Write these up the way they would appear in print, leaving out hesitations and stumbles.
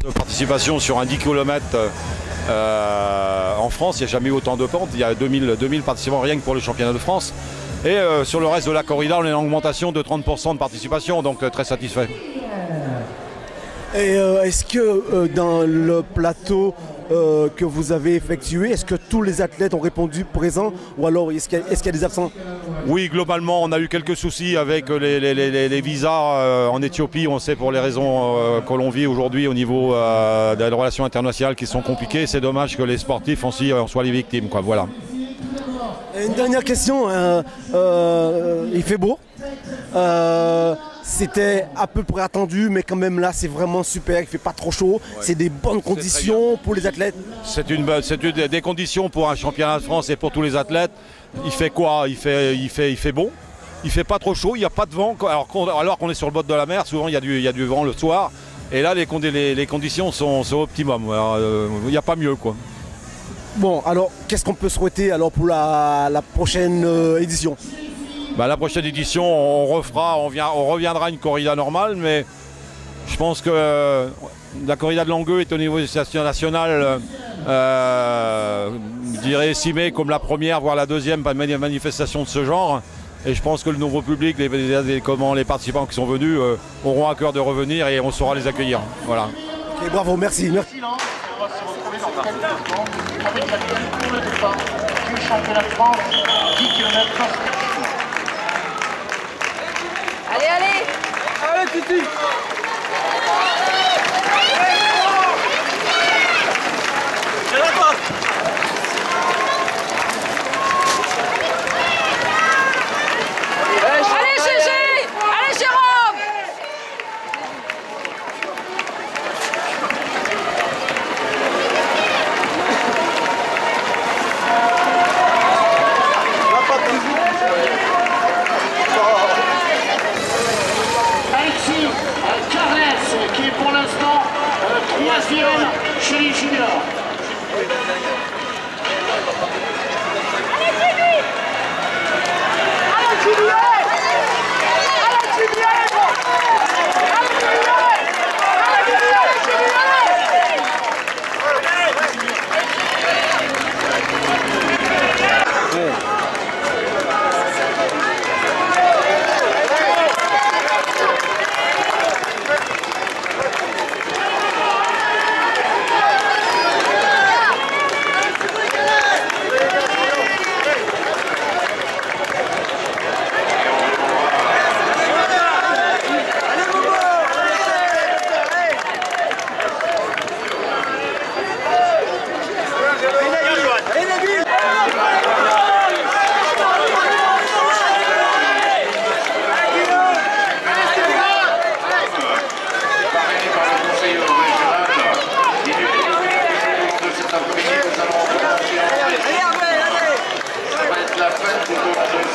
de participation sur un 10 km en France. Il n'y a jamais eu autant de pentes. Il y a 2000 participants rien que pour le championnat de France. Et sur le reste de la corrida, on est en augmentation de 30% de participation, donc très satisfait. Et est-ce que dans le plateau que vous avez effectué, est-ce que tous les athlètes ont répondu présent ou alors est-ce qu'il y a des absents? Oui, globalement, on a eu quelques soucis avec les visas en Éthiopie. On sait pour les raisons que l'on vit aujourd'hui au niveau des relations internationales qui sont compliquées. C'est dommage que les sportifs aussi en soient les victimes, quoi. Voilà. Une dernière question, il fait beau. C'était à peu près attendu, mais quand même là, c'est vraiment super. Il ne fait pas trop chaud. Ouais. C'est des bonnes conditions pour les athlètes. C'est des conditions pour un championnat de France et pour tous les athlètes. Il fait quoi? Il fait bon. Il ne fait pas trop chaud. Il n'y a pas de vent. Alors qu'on est sur le bord de la mer, souvent il y a du vent le soir. Et là, les conditions sont optimum. Il n'y a pas mieux, quoi. Bon, alors qu'est-ce qu'on peut souhaiter alors pour la prochaine édition? La prochaine édition, on reviendra à une corrida normale, mais je pense que la corrida de Langueux est au niveau national, je dirais estimée comme la première, voire la deuxième manifestation de ce genre. Et je pense que le nouveau public, les participants qui sont venus auront à cœur de revenir et on saura les accueillir. Voilà. Okay, bravo, merci. On va se retrouver dans un instant avec la deuxième pour le départ du championnat de France 10 km. Allez, allez! Allez, Titi! Allez, Gégé! Allez, Jérôme! Alexis Carles qui est pour l'instant troisième chez les juniors.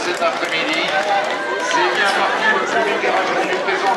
Cet après-midi, c'est bien parti, le public est revenu présent.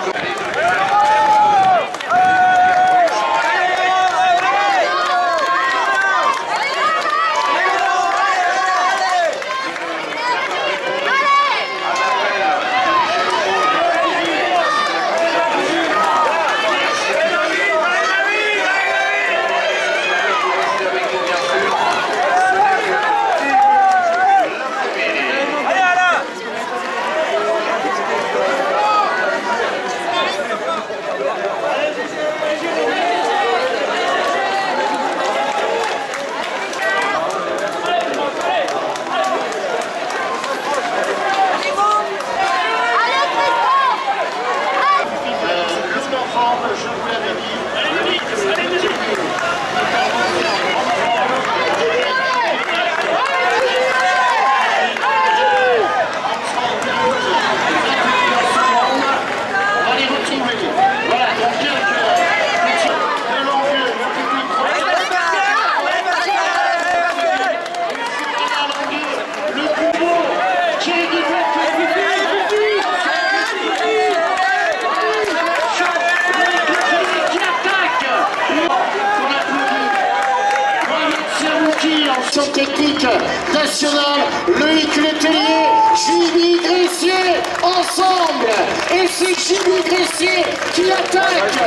Technique nationale, Loïc Letellier, Jimmy Gressier, ensemble, et c'est Jimmy Gressier qui attaque.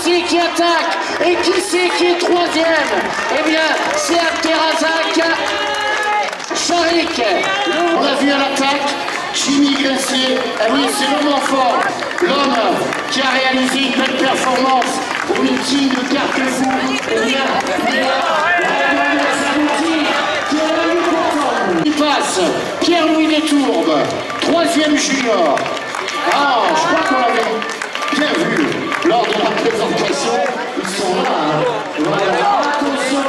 c'est qui attaque? Et qui c'est qui est troisième? Eh bien, c'est Abderrazak Sharik. On l'a vu à l'attaque, Jimmy Gressier. Eh oui, c'est l'homme en forme, l'homme qui a réalisé une belle performance au meeting de Carquefou. Eh bien, il passe Pierre-Louis Détourbe, troisième junior. Ah, je crois qu'on l'avait bien vu lors de la présentation. Ils sont là. Hein. Voilà. Attention.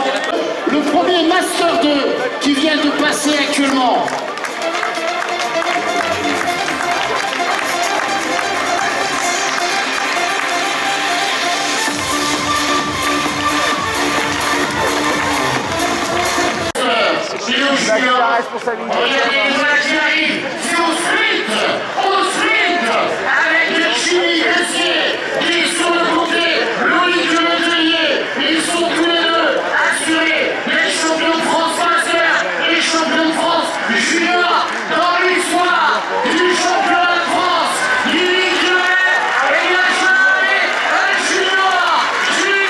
Le premier Master 2 qui vient de passer actuellement. responsabilité. Regardez les voilà qui arrivent, c'est au sprint, avec Jimmy Gressier, qui est sur le côté, Loïc Letellier, ils sont tous les deux assurés, les champions de France Master, les champions de France Junior, dans l'histoire du championnat de France, Loïc Letellier, et il a jamais un junior, Jimmy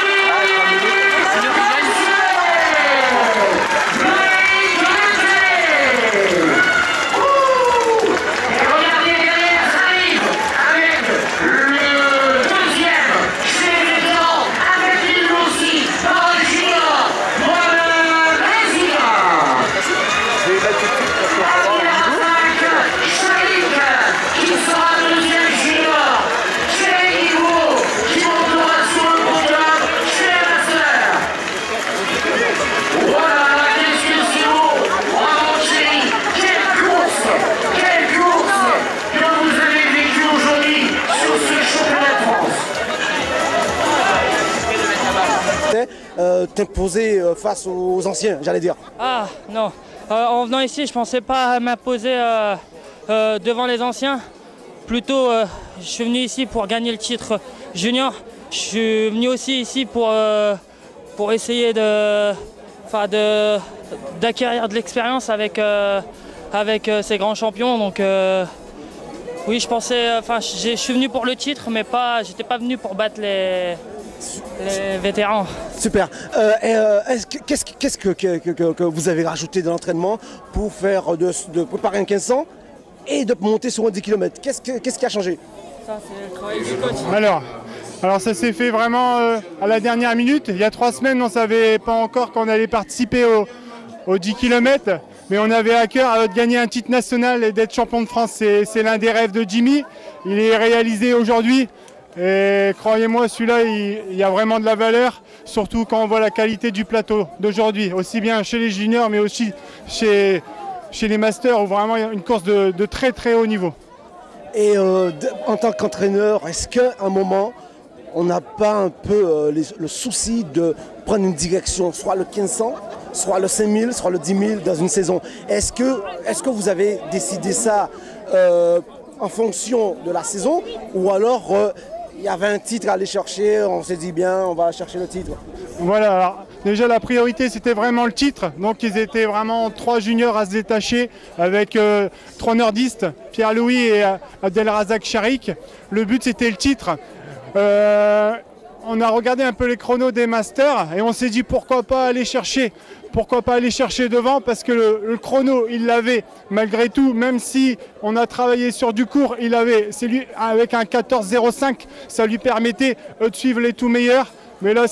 t'imposer face aux anciens, j'allais dire. Ah non, en venant ici, je ne pensais pas m'imposer devant les anciens. Plutôt, je suis venu ici pour gagner le titre junior. Je suis venu aussi ici pour essayer d'acquérir de l'expérience avec ces grands champions. Donc oui, je pensais, je suis venu pour le titre, mais j'étais pas venu pour battre les vétérans. Super. Qu'est-ce que vous avez rajouté dans l'entraînement pour faire de préparer un 1500 et de monter sur un 10 km? Qu'est-ce qui a changé? Ça, c'est le travail du coach. Alors ça s'est fait vraiment à la dernière minute. Il y a 3 semaines, on ne savait pas encore qu'on allait participer aux 10 km, mais on avait à cœur de gagner un titre national et d'être champion de France. C'est l'un des rêves de Jimmy. Il est réalisé aujourd'hui. Et croyez-moi, celui-là, il y a vraiment de la valeur, surtout quand on voit la qualité du plateau d'aujourd'hui, aussi bien chez les juniors, mais aussi chez les masters, où vraiment il y a une course de très très haut niveau. Et en tant qu'entraîneur, est-ce qu'à un moment, on n'a pas un peu le souci de prendre une direction, soit le 1500, soit le 5000, soit le 10 000 dans une saison? Est-ce que vous avez décidé ça en fonction de la saison, ou alors il y avait un titre à aller chercher, on s'est dit bien, on va chercher le titre? Voilà, alors, déjà la priorité c'était vraiment le titre, donc ils étaient vraiment 3 juniors à se détacher avec 3 nordistes, Pierre-Louis et Abdelrazak Sharik. Le but c'était le titre. On a regardé un peu les chronos des masters et on s'est dit pourquoi pas aller chercher devant, parce que le chrono il l'avait malgré tout, même si on a travaillé sur du court, c'est lui avec un 14,05, ça lui permettait de suivre les tout meilleurs. Mais là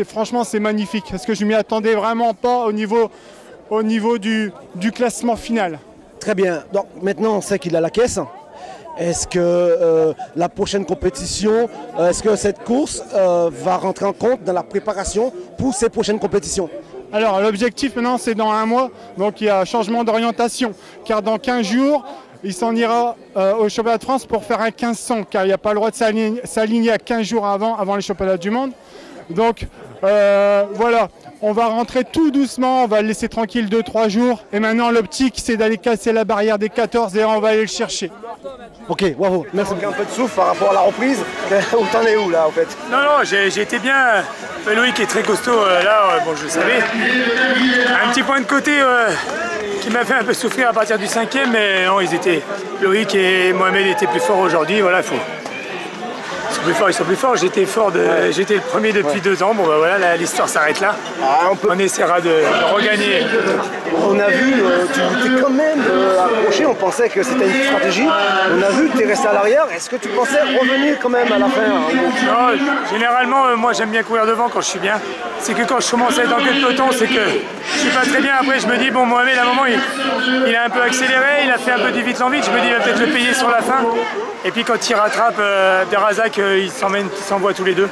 franchement c'est magnifique, parce que je ne m'y attendais vraiment pas au niveau du classement final. Très bien, donc maintenant on sait qu'il a la caisse. Est-ce que la prochaine compétition, est-ce que cette course va rentrer en compte dans la préparation pour ces prochaines compétitions? Alors l'objectif maintenant c'est dans 1 mois, donc il y a un changement d'orientation, car dans 15 jours, il s'en ira au championnat de France pour faire un 1500, car il n'y a pas le droit de s'aligner à 15 jours avant les championnats du monde. Donc voilà, on va rentrer tout doucement, on va le laisser tranquille 2-3 jours. Et maintenant l'optique c'est d'aller casser la barrière des 14 et on va aller le chercher. Ok, bravo, merci. Un peu de souffle par rapport à la reprise. Où t'en es où là en fait? Non, j'ai été bien. Loïc est très costaud là, bon je savais. Un petit point de côté qui m'a fait un peu souffrir à partir du 5e, mais non, Loïc et Mohamed étaient plus forts aujourd'hui, voilà, faut ils sont plus forts. J'étais le premier depuis 2 ans. Bon bah voilà, l'histoire s'arrête là. On essaiera de regagner. On a vu, tu t'es quand même approché, on pensait que c'était une stratégie. On a vu que tu es resté à l'arrière. Est-ce que tu pensais revenir quand même à la fin? Non, généralement, moi j'aime bien courir devant quand je suis bien. C'est que quand je commence à être en queue de peloton, c'est que je suis pas très bien. Après, je me dis, bon, Mohamed, à un moment, il a un peu accéléré, il a fait un peu du vite-en-vite. Je me dis, il va peut-être le payer sur la fin. Et puis quand il rattrape Abderrazak, ils s'envoient tous les deux.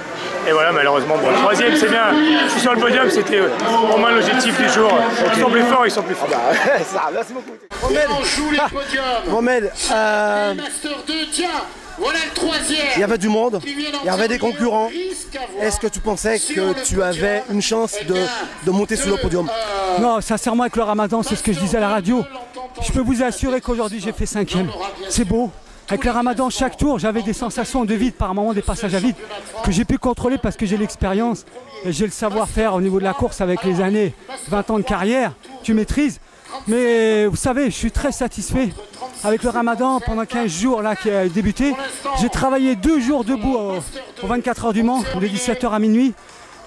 Et voilà, malheureusement, bon, 3e, c'est bien. Je suis sur le podium, c'était pour moi l'objectif du jour. Ils sont plus forts, ils sont plus forts. Merci beaucoup. On joue les podiums. Mohamed, Master 2, tiens, voilà le 3e. il y avait du monde, il y avait des concurrents. Est-ce que tu pensais que tu avais une chance de monter sur le podium? Non, sincèrement, avec le Ramadan, c'est ce que je disais à la radio. Je peux vous assurer qu'aujourd'hui, j'ai fait 5e. C'est beau. Avec le Ramadan, chaque tour, j'avais des sensations de vide, par moments des passages à vide, que j'ai pu contrôler parce que j'ai l'expérience et j'ai le savoir-faire au niveau de la course avec les années, 20 ans de carrière, tu maîtrises. Mais vous savez, je suis très satisfait. Avec le Ramadan, pendant 15 jours là, qui a débuté, j'ai travaillé 2 jours debout aux 24 heures du Mans, de 17 h à minuit.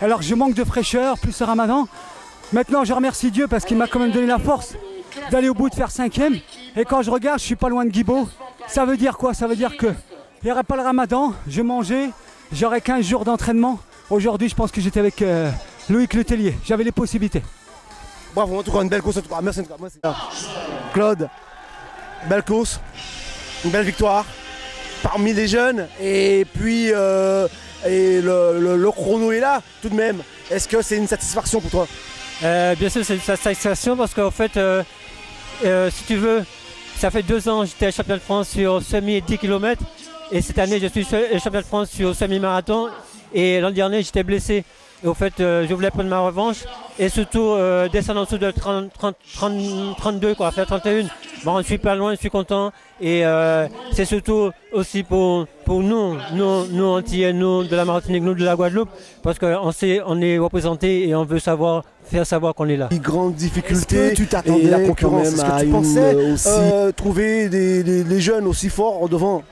Alors je manque de fraîcheur, plus le Ramadan. Maintenant, je remercie Dieu parce qu'il m'a quand même donné la force d'aller au bout, de faire 5e. Et quand je regarde, je suis pas loin de Guibault. Ça veut dire quoi? Ça veut dire qu'il n'y aurait pas le Ramadan, je mangeais, j'aurais 15 jours d'entraînement. Aujourd'hui, je pense que j'étais avec Loïc Letellier. J'avais les possibilités. Bravo, en tout cas, une belle course. Merci. Claude, belle course, une belle victoire parmi les jeunes. Et puis, le chrono est là, tout de même. Est-ce que c'est une satisfaction pour toi? Bien sûr, c'est une satisfaction parce qu'en fait, si tu veux, ça fait 2 ans que j'étais champion de France sur semi et 10 km. Et cette année, je suis champion de France sur semi-marathon. Et l'an dernier, j'étais blessé. Et au fait, je voulais prendre ma revanche. Et surtout, descendre en dessous de 32, quoi, faire 31. Bon, je suis pas loin, je suis content. Et c'est surtout aussi pour nous Antillais, nous de la Martinique, nous de la Guadeloupe. Parce qu'on est représentés et on veut faire savoir qu'on est là. Une grande difficulté, tu t'attendais la concurrence. Est-ce que tu pensais aussi trouver des jeunes aussi forts devant?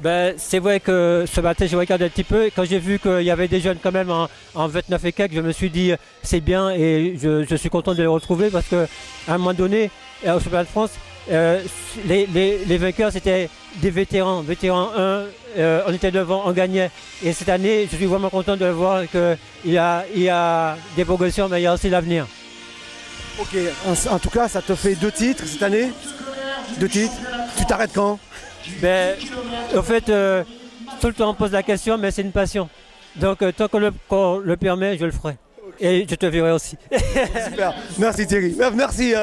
Ben, c'est vrai que ce matin, j'ai regardé un petit peu. Quand j'ai vu qu'il y avait des jeunes quand même en 29 et quelques, je me suis dit c'est bien et je suis content de les retrouver parce qu'à un moment donné, au championnat de France, les vainqueurs c'était des vétérans. Vétérans 1, on était devant, on gagnait. Et cette année, je suis vraiment content de voir qu'il y a des progressions, mais il y a aussi l'avenir. Ok, en tout cas, ça te fait 2 titres cette année. 2 titres. Tu t'arrêtes quand? Ben, en fait, tout le temps on pose la question, mais c'est une passion. Donc tant qu'on le permet, je le ferai. Et je te verrai aussi. Super. Merci Thierry. Merci.